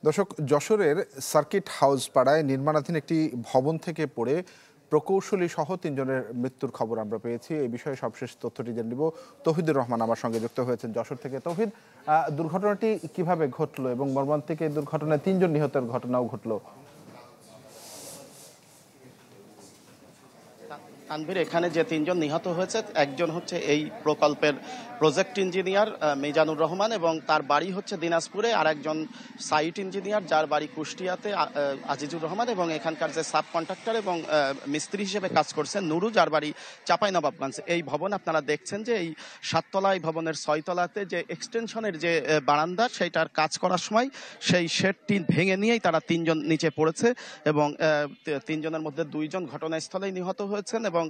দর্শক, যশোরের circuit house পাড়ায় নির্মাণাধীন একটি ভবন থেকে পড়ে প্রকৌশলী সহ ৩ জনের মৃত্যুর খবর আমরা পেয়েছি। এই বিষয়ে সবশেষ তথ্যটি জেনে নিব। তৌহিদুর রহমান আমার সঙ্গে যুক্ত হয়েছেন যশোর থেকে। তৌহিদ, দুর্ঘটনাটি কিভাবে ঘটলো এবং মর্মান্তিক এই দুর্ঘটনায় ৩ জন নিহতের ঘটনাও ঘটলো? তানভীর, এখানে যে ৩ জন নিহত হয়েছে, একজন হচ্ছে এই প্রকল্পের প্রজেক্ট ইঞ্জিনিয়ার মিজানুর রহমান এবং তার বাড়ি হচ্ছে দিনাজপুরে, আর একজন সাইট ইঞ্জিনিয়ার যার বাড়ি কুষ্টিয়াতে আজিজুর রহমান, এবং এখানকার যে সাব কন্ট্রাক্টর এবং মিস্ত্রি হিসেবে কাজ করছেন নুরু, যার বাড়ি চাঁপাইনবাবগঞ্জ। এই ভবন আপনারা দেখছেন যে এই ৭ তলায় ভবনের ৬ তলাতে যে এক্সটেনশনের যে বারান্দা, সেইটার কাজ করার সময় সেই শেডটি ভেঙে নিয়েই তারা ৩ জন নিচে পড়েছে এবং ৩ জনের মধ্যে ২ জন ঘটনাস্থলেই নিহত হয়েছেন এবং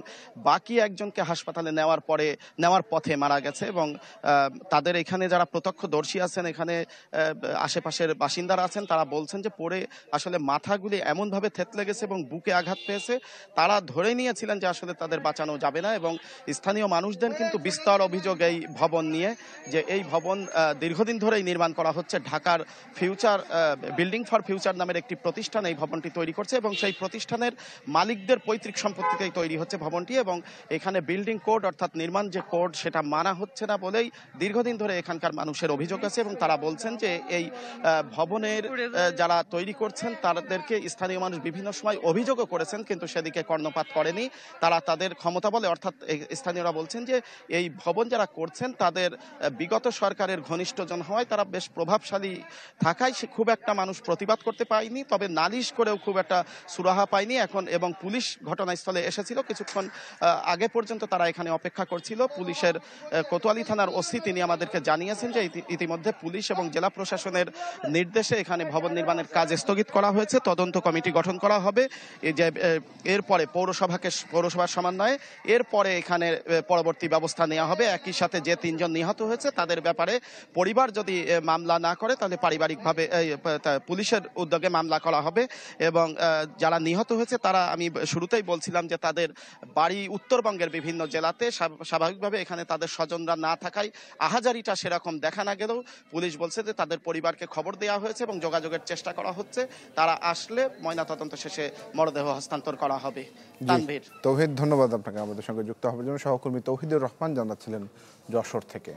বাকি একজনকে হাসপাতালে নেওয়ার পথে মারা গেছে। এবং তাদের এখানে যারা প্রত্যক্ষদর্শী আছেন, এখানে আশেপাশের বাসিন্দারা আছেন, তারা বলছেন যে পড়ে আসলে মাথাগুলি এমনভাবে থেতলে গেছে এবং বুকে আঘাত পেয়েছে, তারা ধরে নিয়েছিলেন যে আসলে তাদের বাঁচানো যাবে না। এবং স্থানীয় মানুষদের কিন্তু বিস্তর অভিযোগ এই ভবন নিয়ে, যে এই ভবন দীর্ঘদিন ধরেই নির্মাণ করা হচ্ছে। ঢাকার ফিউচার বিল্ডিং ফর ফিউচার নামের একটি প্রতিষ্ঠান এই ভবনটি তৈরি করছে এবং সেই প্রতিষ্ঠানের মালিকদের পৈতৃক সম্পত্তিতেই তৈরি হচ্ছে ভবনটি। এবং এখানে বিল্ডিং কোড অর্থাৎ নির্মাণ যে কোড, সেটা মানা হচ্ছে না বলেই দীর্ঘদিন ধরে এখানকার মানুষের অভিযোগ আছে। এবং তারা বলছেন যে এই ভবনের যারা তৈরি করছেন তাদেরকে স্থানীয় মানুষ বিভিন্ন সময় অভিযোগও করেছেন, কিন্তু সেদিকে কর্ণপাত করেনি। তারা তাদের ক্ষমতা বলে, অর্থাৎ স্থানীয়রা বলছেন যে এই ভবন যারা করছেন তাদের বিগত সরকারের ঘনিষ্ঠজন হওয়ায়, তারা বেশ প্রভাবশালী থাকায় সে খুব একটা মানুষ প্রতিবাদ করতে পায়নি, তবে নালিশ করেও খুব একটা সুরাহা পায়নি। এখন এবং পুলিশ ঘটনাস্থলে এসেছিল কিছুক্ষণ আগে পর্যন্ত, তারা এখানে অপেক্ষা করছিল। পুলিশের কোতোয়ালি থানার ওসি তিনি আমাদেরকে জানিয়েছেন যে ইতিমধ্যে পুলিশ এবং জেলা প্রশাসনের নির্দেশে এখানে ভবন নির্মাণের কাজ স্থগিত করা হয়েছে, তদন্ত কমিটি গঠন করা হবে। এরপরে পৌরসভার সমন্বয়ে এরপরে এখানে পরবর্তী ব্যবস্থা নেওয়া হবে। একই সাথে যে ৩ জন নিহত হয়েছে তাদের ব্যাপারে পরিবার যদি মামলা না করে, তাহলে পারিবারিকভাবে পুলিশের উদ্যোগে মামলা করা হবে। এবং যারা নিহত হয়েছে তারা, আমি শুরুতেই বলছিলাম যে তাদের বাড়ি উত্তরবঙ্গের বিভিন্ন জেলাতে, স্বাভাবিকভাবে এখানে তাদের স্বজনরা না থাকায় আহাজারিটা সেরকম দেখা না গেলেও পুলিশ বলছে যে তাদের পরিবারকে খবর দেওয়া হয়েছে এবং যোগাযোগের চেষ্টা করা হচ্ছে। তারা আসলে ময়নাতদন্ত শেষে মরদেহ হস্তান্তর করা হবে। তানভীর, তৌহিদ, ধন্যবাদ আপনাকে আমাদের সঙ্গে যুক্ত হওয়ার জন্য। সহকর্মী তৌহিদুর রহমান জানাচ্ছিলেন যশোর থেকে।